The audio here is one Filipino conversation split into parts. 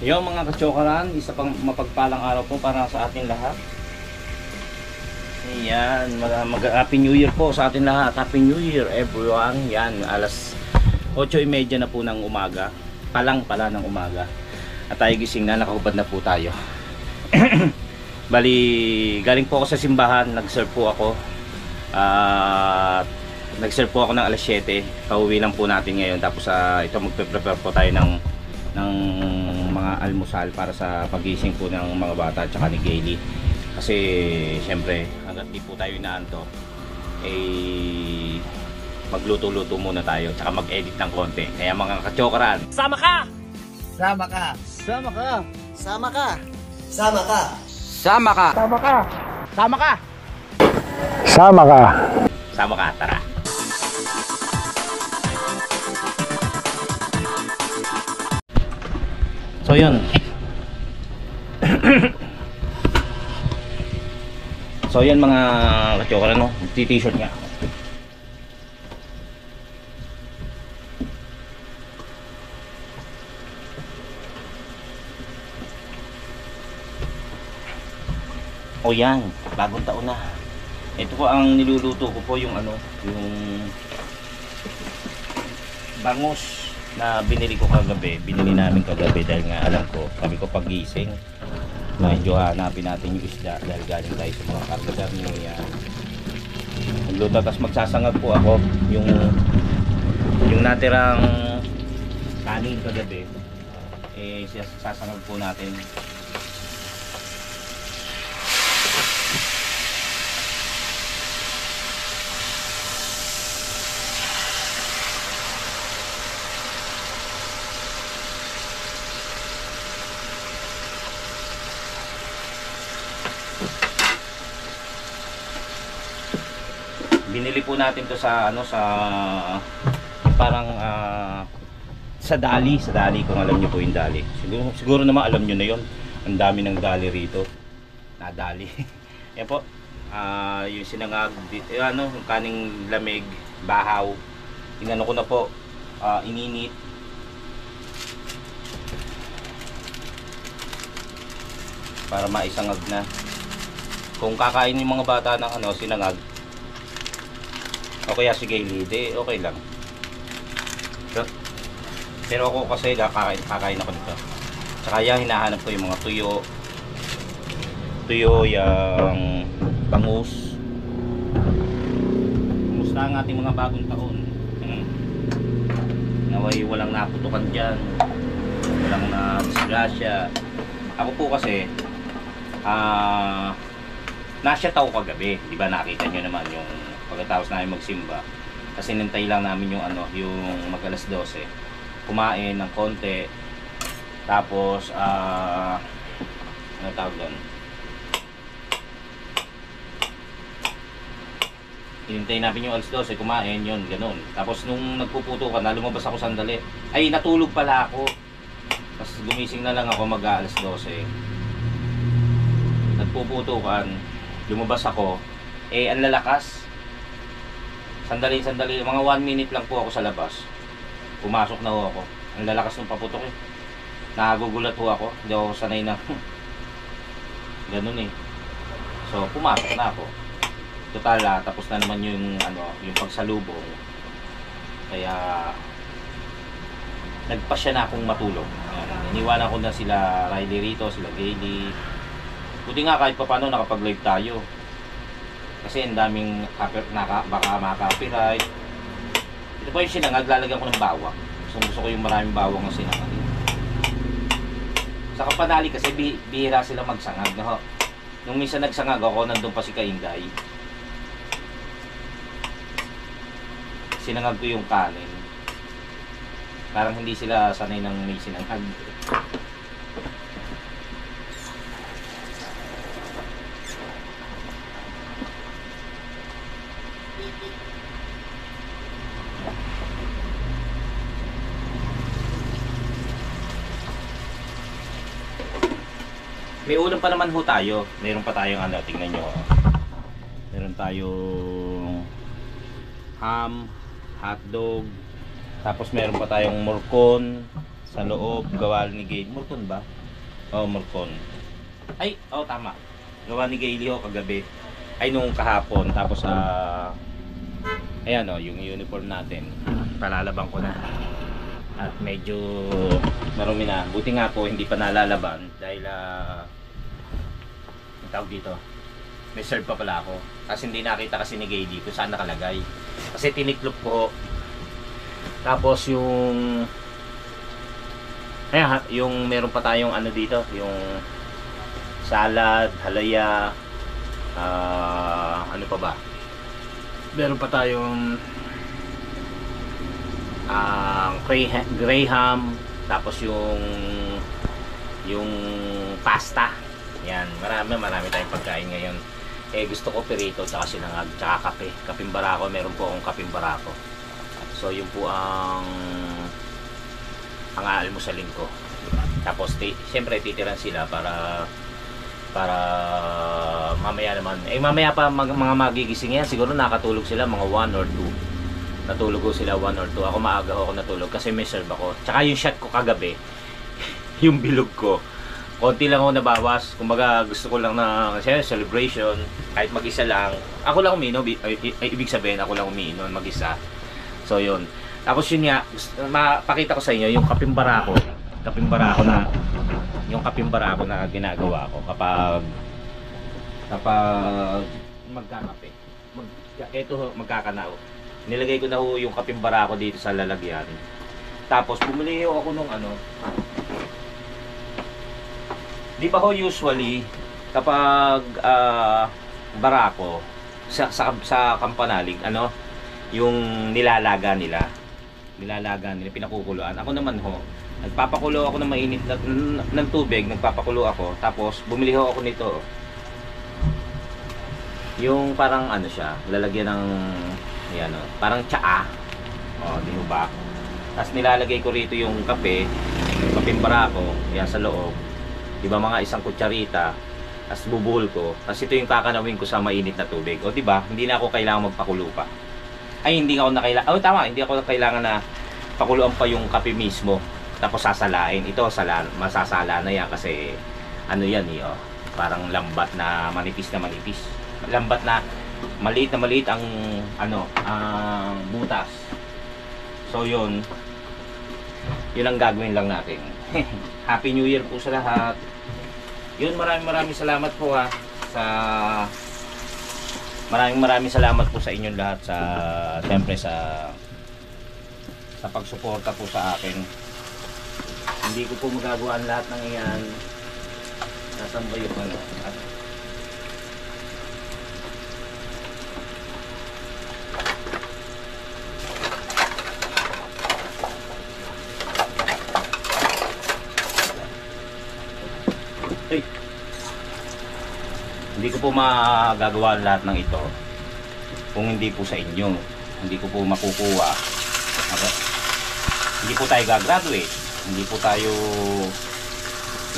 Yung mga kachokaran, isa pang mapagpalang araw po para sa ating lahat. Yan, Happy New Year po sa ating lahat. Happy New Year everyone. Yan, alas 8:30 na po ng umaga. Pala ng umaga. At tayo gising na, nakahubad na po tayo. Bali, galing po ako sa simbahan, nag-serve po ako. Nag-serve po ako ng alas 7. Pauwi lang po natin ngayon. Tapos ito magpe-prepare po tayo ng mga almusal para sa pagising po ng mga bata at saka ni Gayle. Kasi syempre hanggat di po tayo inaanto magluto-luto muna tayo tsaka mag-edit ng konti. Kaya mga kachokaran, sama ka! Sama ka! Sama ka! Sama ka! Sama ka! Sama ka! Sama ka! Sama ka! Sama ka! Sama ka, tara! So yun. So yan mga kachokaran, no? T-shirt nga. O yan, bagong taon na. Ito po ang niluluto ko po, yung yung bangus na binili ko kagabi. Binili namin kagabi dahil nga alam ko, sabi ko pagising medyo hanapin natin yung isda dahil galing tayo sa mga kargadar niya. Magluto, tapos magsasangag po ako yung natirang kanin kagabi, sasangag po natin. Binili po natin to sa parang sa Dali kung alam niyo po yung Dali. Siguro naman alam niyo na yon. Ang dami ng Dali rito. Na Dali. Yan po. Yung sinangag yung kaning lamig, bahaw. Inano ko na po, ininit. Para maisangag na. Kung kakain yung mga bata ng sinangag, o kaya si Gayle, okay lang. Pero ako kasi kakain ako nito. Tsaka yan, hinahanap ko yung mga tuyo, yung bangus. Kumusta ang ating mga bagong taon? Naway walang naputukan dyan, walang na disgrasya. Ako po kasi nasya tao kagabi, di ba? Nakita nyo naman yung pagkatapos namin magsimba, kasi nintay lang namin yung mag alas 12, kumain ng konti, tapos ano tawag doon, hinintay namin yung alas 12, kumain yun, ganun. Tapos nung nagpuputo ka na, lumabas ako sandali, ay natulog pala ako, tapos gumising na lang ako mag alas 12, nagpuputukan, lumabas ako, ang lalakas. Sandali, mga 1 minute lang po ako sa labas. Pumasok na ho ako. Ang lalakas ng paputok eh. Nagugulat ho ako. Hindi ako sanay na ganun eh. So, pumasok na ako. Total, tapos na naman yung pagsalubong. Kaya nagpasya na akong matulog. Iniwanan ko na sila Riley rito, sila Gayle. Buti nga kahit pa paano nakapag-live tayo. Kasi ang daming baka maka-copyright. Ito po yung sinangag, lalagyan ko ng bawang. Gusto ko yung maraming bawang na sinangag. Sa Kapanali kasi bihira sila magsangag. No? Nung minsan nagsangag ako, nandun pa si Kainday. Sinangag ko yung kanin. Parang hindi sila sanay ng may sinangag. May ulam pa naman ho tayo. Meron pa tayong tingnan nyo. Meron tayong ham, hotdog, tapos meron pa tayong morcon, Sa loob, gawa ni Gail. Morcon ba? Oh, Morcon. Ay, oh tama. Gawa ni Gailio kagabi. Ay, nung kahapon. Tapos, ayan oh, yung uniform natin. Palalaban ko na. At medyo marumi na. Buti nga po, hindi pa nalalaban. Dahil, ang tawag dito. May serve pa pala ako. Kasi hindi nakita kasi ni Gailio kung saan nakalagay. Kasi tiniklop ko. Tapos, ayan, yung meron pa tayong ano dito. Yung salad, halaya, ano pa ba? Meron pa tayong graham, tapos yung pasta. Yan, marami tayong pagkain ngayon. Gusto ko perito tsaka sinangag, tsaka kaping barako. Meron po akong kaping barako. So yun po ang aalmusalin ko. Tapos siyempre titiran sila para mamaya naman. Mamaya pa mga magigising yan. Siguro nakatulog sila mga 1 or 2. Natulog ko sila 1 or 2. Ako maaga ako natulog kasi may serve ako. Tsaka yung shot ko kagabi, yung bilog ko, konti lang ako nabawas. Kumbaga gusto ko lang na kasi celebration, kahit mag-isa lang. Ako lang umiinom, ibig sabihin ako lang umiinom mag-isa. So yun. Tapos yun nga, mapakita ko sa inyo yung kaping barako na ginagawa ko kapag magkakape. Magkakanaw. Nilagay ko na ho yung kaping barako dito sa lalagyan. Tapos bumili ako nung di ba ho usually kapag barako sa kampanalig yung nilalaga nila pinakukuluan. Ako naman ho, nagpapakulo ako ng mainit ng tubig, nagpapakulo ako. Tapos bumili ho ako nito. Yung parang siya, lalagyan ng parang tsaa. Di ba? Tapos nilalagay ko rito yung kaping barako, yan sa loob. Di ba mga isang kutsarita. Tapos bubuhol ko. Tapos ito yung kakanawin ko sa mainit na tubig. O di ba? Hindi na ako kailangan magpakulo pa. Ay, hindi ako na kailangan. Oh, tama, hindi ako kailangan na pakuluan pa yung kape mismo. Tapos sasalain. Ito masasala na yan kasi yan parang lambat na manipis. Lambat na maliit ang ang butas. So yun ang gagawin lang natin. Happy New Year po sa lahat. Yun, maraming salamat po maraming salamat po sa inyong lahat siyempre sa pagsuporta po sa akin. Hindi ko po magagawa ang lahat ng iyan. Nasaan ba yung hindi ko po magagawa lahat ng ito kung hindi po sa inyo. Hindi ko po makukuha. Hindi po tayo gagraduate. Hindi po tayo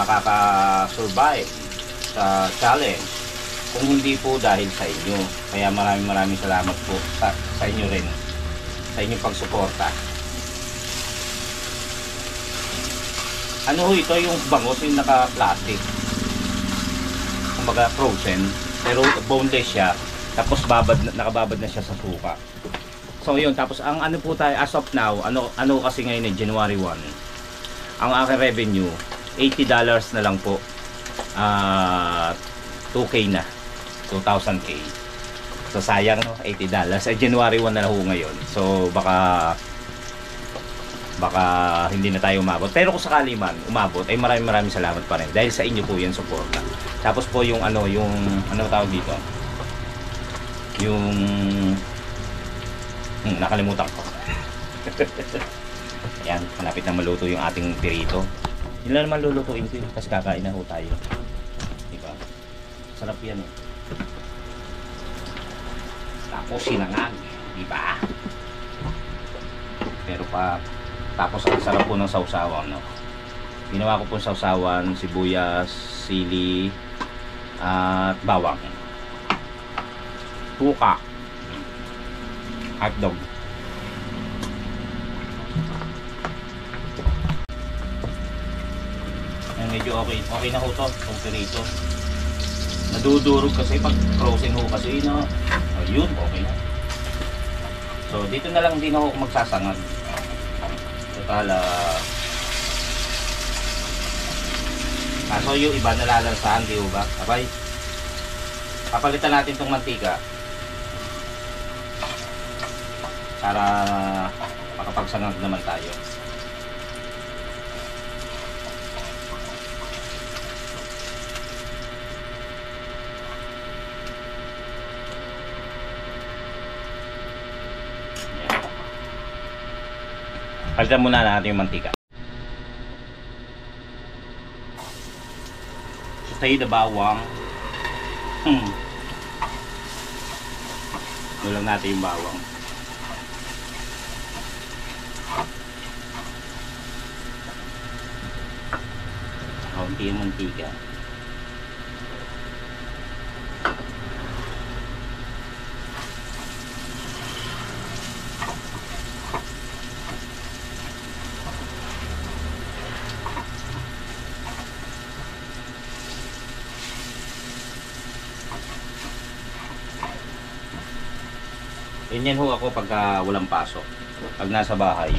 makaka-survive sa challenge kung hindi po dahil sa inyo. Kaya maraming salamat po sa inyo rin, sa inyong pagsuporta. Ito yung bangos yung naka-plastic, kumbaga frozen, pero boneless siya. Tapos nakababad na siya sa suka. So yun, tapos ang po tayo as of now, kasi ngayon January 1. Ang aking revenue $80 na lang po. 2K na. 2,000K. So sayang $80. January 1 na ho ngayon. So baka hindi na tayo umabot. Pero kung sakali man umabot, ay maraming salamat pa rin dahil sa inyo po 'yan suporta. Tapos po yung tawag dito? Yung nakalimutan ko. Ayan, malapit na maluto yung ating pirito. Yun lang naman lulutuin ko kasi kakain na ho tayo. Diba? Sarap yan Tapos sinangag, diba? Pero tapos ang sarap po ng sausawan, Ginawa ko po sausawan, sibuyas, sili, at bawang. Tuka. Hotdog. medyo okay na ho to, itong pirito. Nadudurog kasi pag frozen ho kasi no. Ayun, okay na. So dito na lang din ako magsasangag. Total so yung iba nalalansahan, di ba? Abay, papalitan natin itong mantika para makapagsangag naman tayo. Palitan muna natin yung mantika. So tayo na bawang. Nulang natin yung bawang. Kaunti yung mantika. Ganyan ho ako pagka walang pasok. Pag nasa bahay,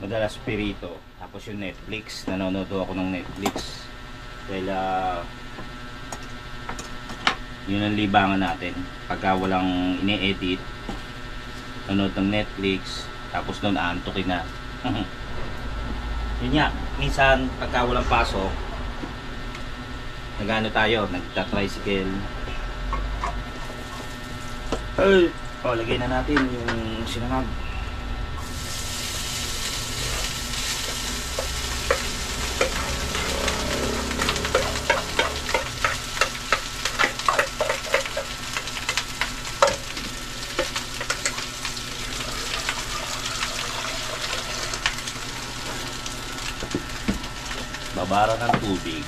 madalas pirito. Tapos yung Netflix, nanonood ako ng Netflix. Dahil yun ang libangan natin. Pagka walang ine-edit, nanonood ng Netflix, tapos noon aantukin na. Yun nga, minsan pagka walang pasok, nagano tayo, nagta-tricycle. Lagay na natin yung sinangag. Babara ng tubig.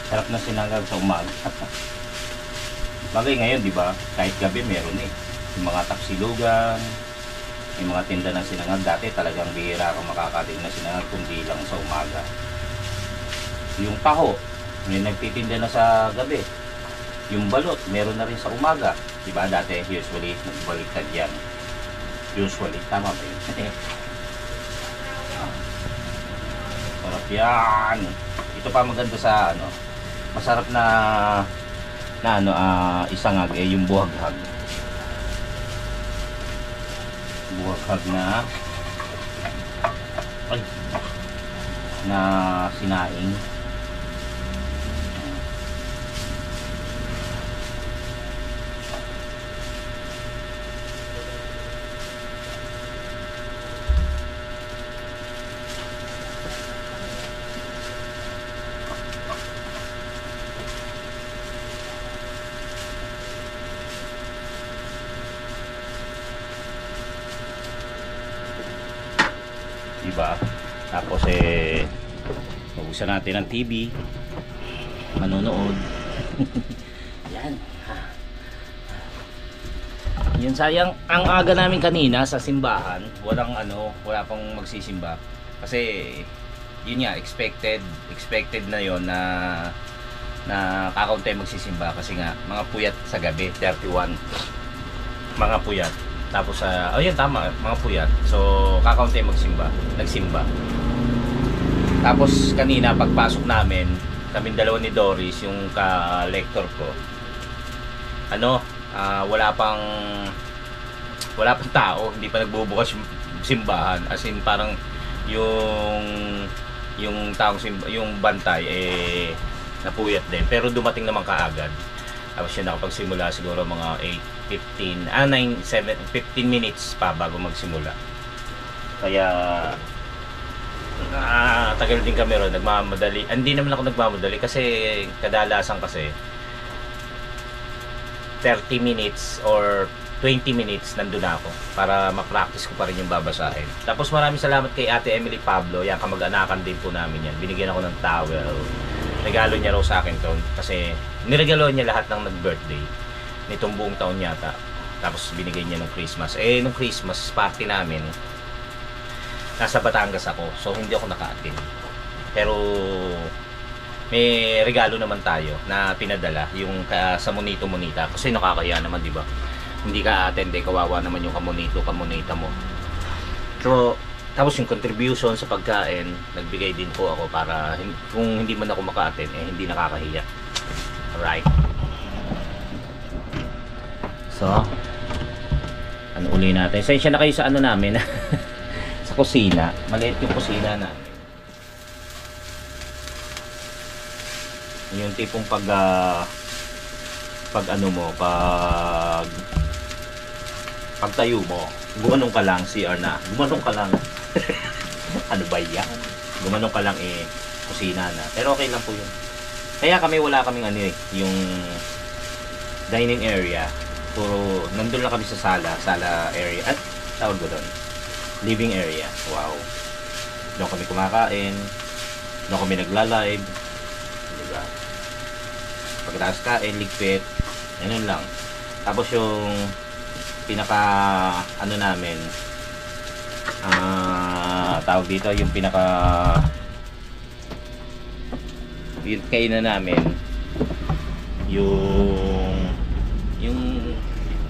Sarap na sinangag sa umaga. Bagay ngayon, di ba? Kahit gabi meron eh. Yung mga tapsilugan, yung mga tinda ng sinangag. Dati talagang bihira kang makakating na sinangag kundi lang sa umaga. Yung taho, may nagtitinda na sa gabi. Yung balot, meron na rin sa umaga. Di ba? Dati usually nagbaliktad yan. Usually, tama ba yun? Sarap yan. Ito pa maganda sa ano, masarap na isangag eh yung buhaghag. Buhaghag na sinaing. Diba? Tapos mabusan natin ng TV, manonood. Yan. Yun, sayang ang aga namin kanina sa simbahan, wala pang magsisimba. Kasi yun nga, expected na yon na kakaunti magsisimba kasi nga mga puyat sa gabi, 31 mga puyat. Tapos yun tama, mga puyat. So kakaunti nagsimba. Tapos kanina pagpasok namin, kaming dalawa ni Doris, yung ka-lector ko, wala pang tao, hindi pa nagbubukas yung simbahan. As in parang yung taong yung bantay napuyat din, pero dumating naman kaagad. Tapos siya nakapagsimula siguro mga 15 minutes pa bago magsimula. Kaya tagal din kami ron, nagmamadali. Hindi naman ako nagmamadali kasi kadalasan kasi 30 minutes or 20 minutes nandun ako para ma-practice ko pa rin yung babasahin. Tapos maraming salamat kay Ate Emily Pablo, yan kamag-anakan din po namin yan. Binigyan ako ng towel. Regalo niya raw sa akin to kasi niregalo niya lahat ng nag-birthday nitong buong taon yata. Tapos binigay niya nung Christmas. Nung Christmas party namin, nasa Batangas ako, so hindi ako naka-attend. Pero may regalo naman tayo na pinadala yung sa Monito Monita kasi nakakaya naman, di ba? Hindi ka attend, kawawa naman yung kamonita mo. So tapos yung contribution sa pagkain, nagbigay din po ako para kung hindi man ako maka-attend, hindi nakakahiya. Alright. So ano uli natin? Sensya na kayo sa ano namin sa kusina. Maliit yung kusina namin. Yung tipong pag ano mo, pagtayo mo, gumanong ka lang, CR na. Gumanong ka lang. Ano ba yan? Gumanong ka lang kusina na. Pero okay lang po yun. Kaya wala kaming yung dining area. Puro, nandun lang kami sa sala area. At, tawag ko doon. Living area. Wow. Doon kami kumakain. Doon kami nagla-live. Diba? Pagkatapos kain, ligpit. Ganun lang. Tapos yung pinaka ano namin tawag dito yung pinaka yung kainan namin yung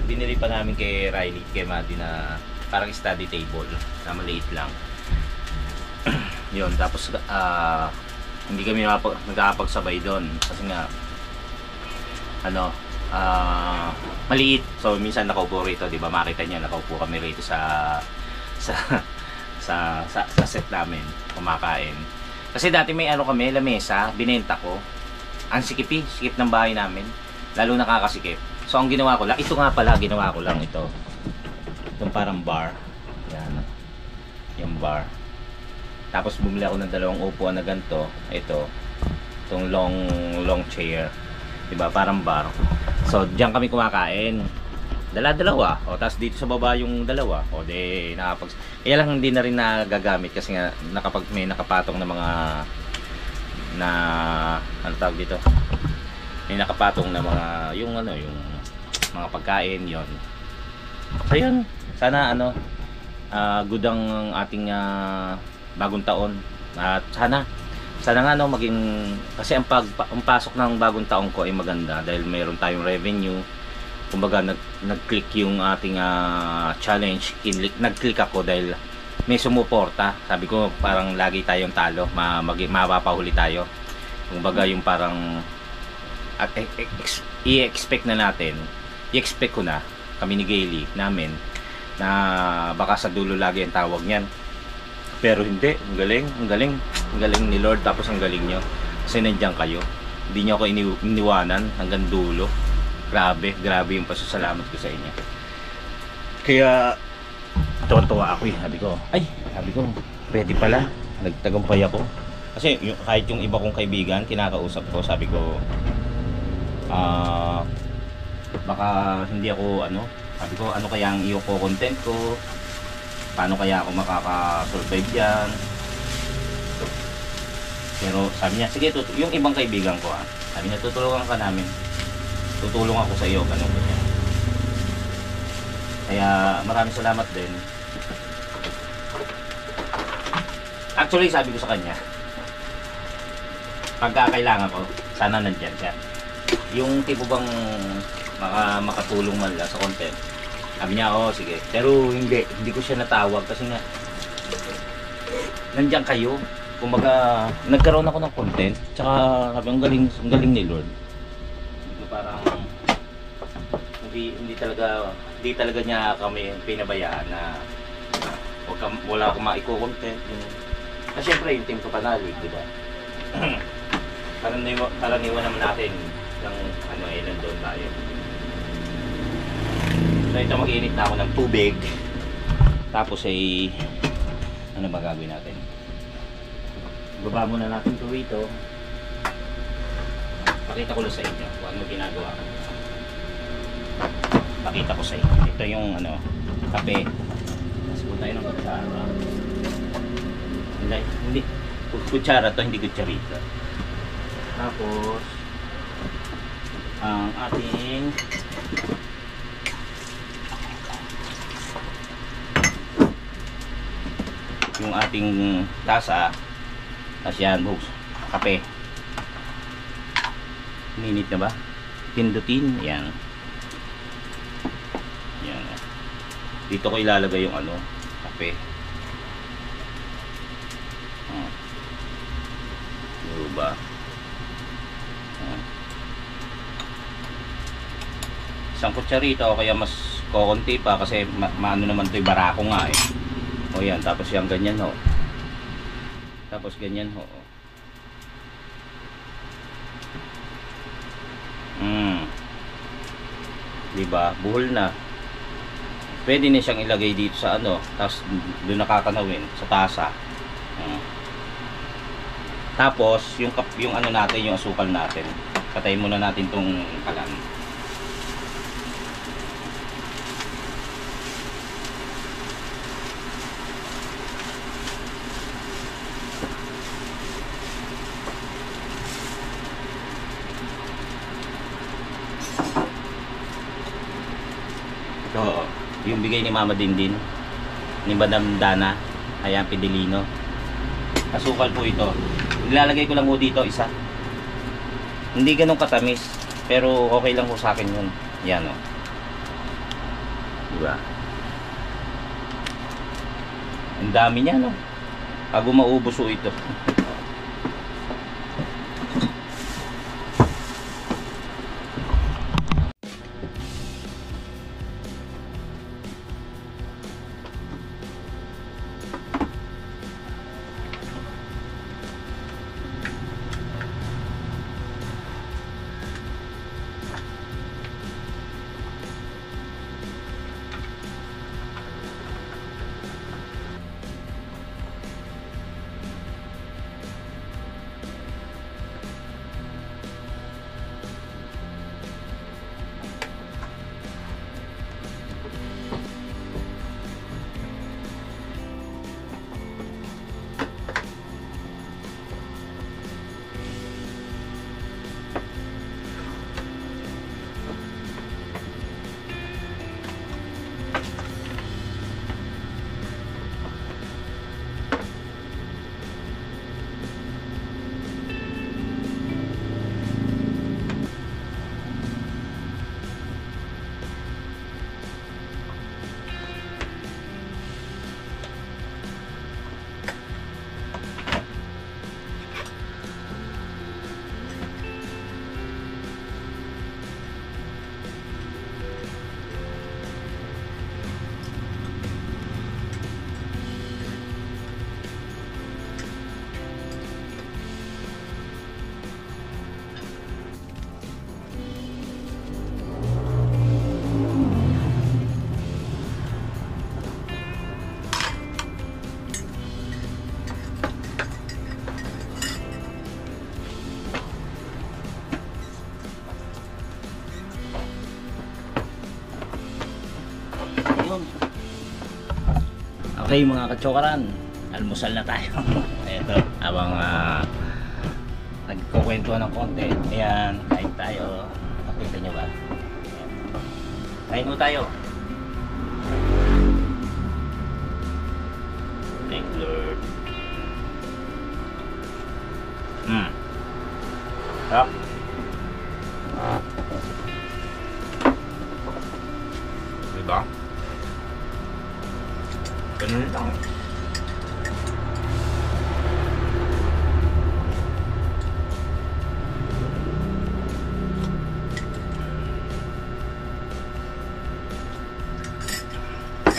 binili pa namin kay Riley, kay Mati na parang study table na maliit lang. Yun, tapos hindi kami nagkakapagsabay doon kasi nga maliit. So minsan nakaupo rito, 'di ba? Makita niyo nakaupo kami rito sa set namin kumakain. Kasi dati may kami, lamesa, binenta ko. Ang sikip ng bahay namin. Lalo nakakasikip. So ang ginawa ko lang, ito nga pala ginawa ko lang ito. Itong parang bar. Yan. Yung bar. Tapos bumili ako ng dalawang upuan na ganito. Itong long chair. 'Di ba? Parang bar. So diyan kami kumakain. Dalawa. O tapos dito sa baba yung dalawa. O de kaya lang hindi na rin nagagamit kasi nga may nakapatong na mga ano tawag dito? May nakapatong na mga yung mga pagkain yon. So yun, sana good ang ating bagong taon at sana nga maging kasi ang pasok ng bagong taon ko ay maganda dahil mayroon tayong revenue. Kumbaga nag-click yung ating challenge, nag-click ako dahil may sumuporta. Sabi ko parang lagi tayong talo, mapapahuli tayo. Kumbaga yung parang i-expect ko na kami ni Gailey namin na baka sa dulo lagi ang tawag niyan. Pero hindi, ang galing ni Lord, tapos ang galing nyo kasi nandiyan kayo, hindi nyo ako iniwanan hanggang dulo. Grabe yung pasasalamat ko sa inyo. Kaya tuwa ako sabi ko pwede pala, nagtagumpay ako kasi kahit yung iba kong kaibigan kinakausap ko, sabi ko baka hindi ako sabi ko ano kaya ang iyo ko content ko, paano kaya ako makaka-survive yan. Pero sabi niya, sige, yung ibang kaibigan ko sabi niya, tutulungan ka namin, tutulong ako sa iyo, ganun ko niya. Kaya maraming salamat din. Actually sabi ko sa kanya, pagka kailangan ko, sana nandyan siya. Yung tipo bang makatulong man lang sa content, sabi niya, sige. Pero hindi ko siya natawag kasi nga nandiyan kayo. Kumbaga nagkaroon ako ng content, tsaka sabi ang galing ni Lord. Parang hindi talaga niya kami pinabayaan na wala akong maiko-content. Siyempre yung team ko panalig, di ba? Parang iwan naman natin ng nandun tayo. So ito, mag-init na ako ng tubig. Tapos ano ba gagawin natin? Baba muna natin ito rito. Pakita ko lang sa inyo kung ano ginagawa ko. Pakita ko sa inyo. Ito yung ano, kape. Tapos po tayo ng kutsara. Hindi. Kutsara to, hindi kutsarita. Tapos, ang ating yung ating tasa. Tapos yan, kape. Minit na ba? Pindutin. Yan. Yan. Dito ko ilalagay yung ano, kape. Diba? Isang kutsarita o kaya mas kokonti pa kasi maano naman ito yung barako nga eh. O yan, tapos yung ganyan ho. Tapos ganyan ho. Diba? Buhol na. Pwede na siyang ilagay dito sa ano, tapos doon nakakanawin sa tasa. Tapos yung ano natin, yung asukal natin. Patayin muna natin tong kalan. Ito, yung bigay ni Mama Dindin, ni Madam Dana, ayan, Pidelino. Asukal po ito. Ilalagay ko lang po dito isa. Hindi ganun katamis, pero okay lang po sa akin yun. Yan o. Diba? Ang dami niya, no? Bago maubos po ito. Okay mga katsokaran, almusal na tayo. Ito, habang nagkukwentuhan ng konti. Ayan, kain tayo. Nakita nyo ba? Kain mo tayo. Thank you Lord. Sarap. Diba? Ganun lang.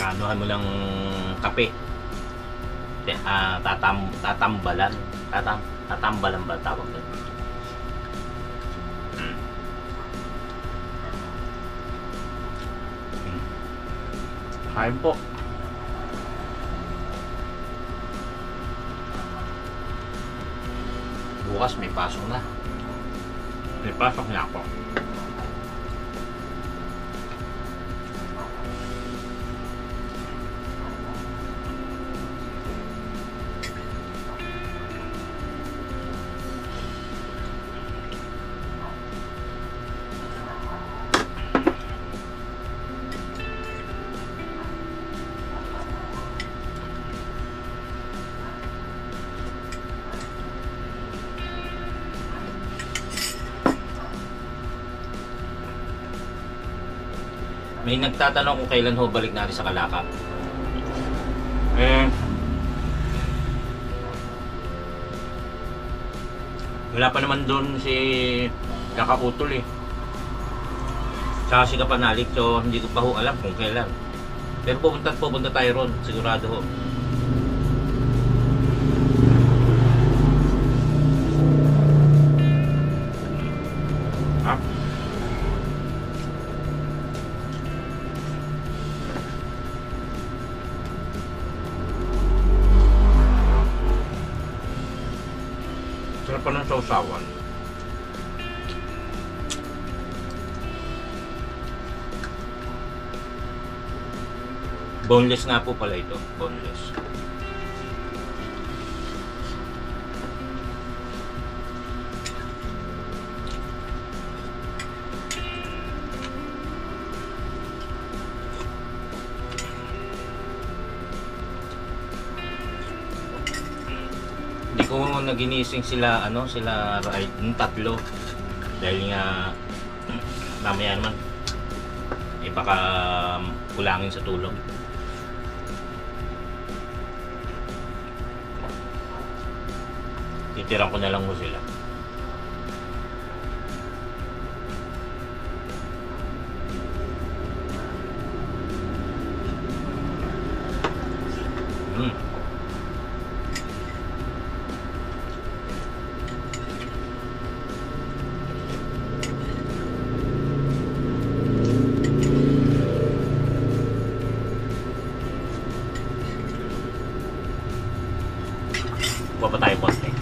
Anuhan mo lang kape. Tatambalan. Tatambalan ba tawag doon? Kain po. bukas may pasok na. May pasok na ako. May nagtatanong kung kailan ho balik natin sa Calacap. Wala pa naman doon si Kakaputol eh. Tsaka si Kapanalik, so hindi ko pa ho alam kung kailan. Pero pupunta tayo ron, sigurado ho. Ha? Sarap pa ng sausawan. Boneless nga po pala ito. Boneless. Hindi ko naginising sila sila yung tatlo dahil nga mamaya naman baka kulangin sa tulog. Titiran ko na lang mo sila. Kuha pa tayo konti.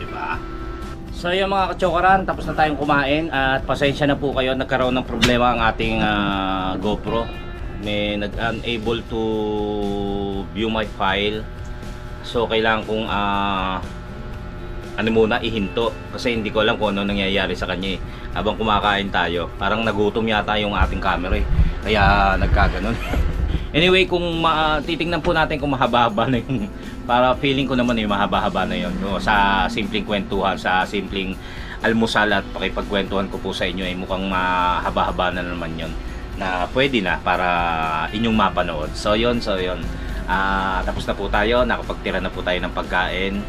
Diba? So yung mga kachokaran, tapos na tayong kumain at pasensya na po kayo, nagkaroon ng problema ang ating GoPro. May unable to view my file. So kailangan kong muna ihinto kasi hindi ko alam kung ano nangyayari sa kanya habang kumakain tayo. Parang nagutom yata yung ating camera kaya nagkaganon. Anyway, kung titingnan po natin kung mahaba-haba na yung para feeling ko naman mahaba-haba na yun sa simpleng kwentuhan, sa simpleng almusal at pakipagkwentuhan ko po sa inyo mukhang mahaba-haba na naman yun na pwede na para inyong mapanood. So yun tapos na po tayo, nakapagtira na po tayo ng pagkain.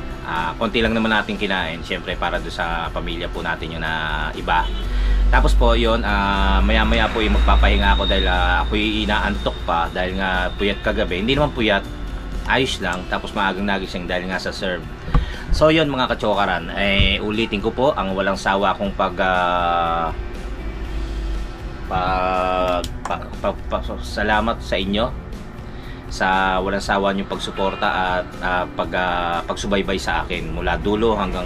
Konti lang naman natin kinain, syempre para do sa pamilya po natin yun na iba. Tapos po yun, maya-maya po yung magpapahinga ako dahil ako'y inaantok pa dahil nga puyat kagabi. Hindi naman puyat, ayos lang. Tapos maagang nagising dahil nga sa serve. So yun mga kachokaran, ulitin ko po ang walang sawa kong salamat sa inyo sa walang sawa niyong pagsuporta at pagsubaybay sa akin mula dulo hanggang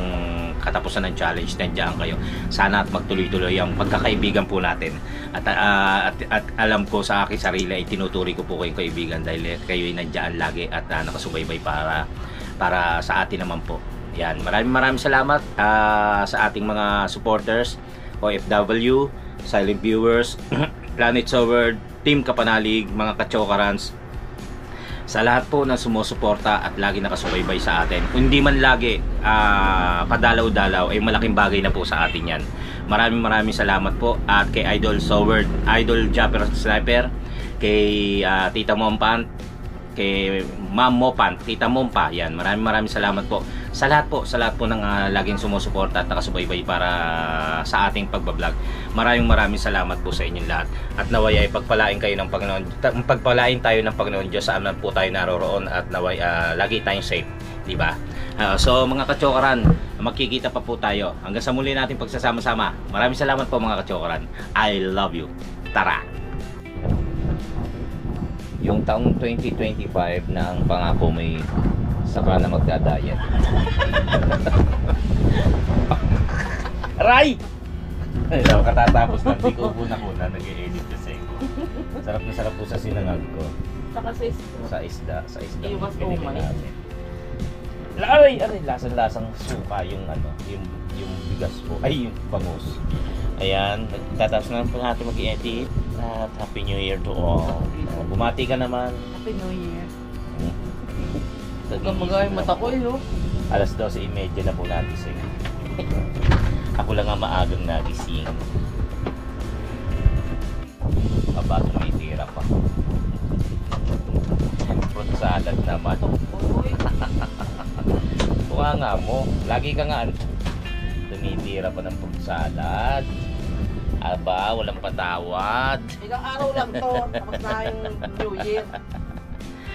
katapusan ng challenge. Nandiyan kayo. Sana at magtuloy-tuloy ang pagkakaibigan po natin. At alam ko sa aking sarili ay tinuturi ko po kayong kaibigan dahil kayo ay nandiyan lagi at nakasubaybay para sa atin naman po. Yan. Maraming salamat sa ating mga supporters, OFW, silent viewers, Planet Soward, Team Kapanalig, mga kachokarans, sa lahat po na sumusuporta at lagi nakasubaybay sa atin. Kung hindi man lagi padalaw-dalaw ay malaking bagay na po sa atin yan. Maraming salamat po at kay Idol Soward, Idol Japper Sniper, kay Tita Mompan, kay Ma'am Mopan, Tita Mompa. Yan, maraming salamat po sa lahat po ng laging sumusuporta at nakasubaybay para sa ating pagbablog. Maraming salamat po sa inyong lahat. At naway ay pagpalain kayo ng Panginoon. Pagpalain tayo ng Panginoon Diyos saan man po tayo naroroon at naway lagi tayong safe, di ba? So mga kachokaran, magkikita pa po tayo. Hanggang sa muli natin pagsasama-sama. Maraming salamat po mga kachokaran. I love you. Tara! Yung taong 2025 na ang pangako may saka na magdadayat. Aray! Katatapos lang, di ko una nag-i-edit kasi. Sarap na sarap po sa sinangag ko. Saka Sa isda. Iwas Binili umay. namin. Aray! Lasang-lasang suka yung yung bigas po. Ay, yung bangus. Ayan, tatapos na po natin mag-edit. At Happy New Year to all. Bumati ka naman. Happy New Year. Nagigising Kumbaga yung na mata po. ko no? Alas 12:30 na po nagising. Ako lang ang maagang nagising. Aba, tumitira pa. Fruit salad naman. Uy, Bunga nga mo. Lagi ka nga tumitira pa ng fruit salad. Aba, walang patawad. ilang araw lang to. Tapos na yung New Year.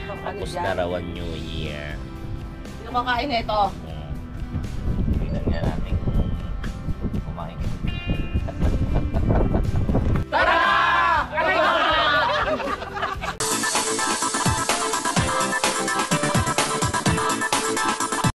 Tapos na raw ang New Year. Sino kakain nito?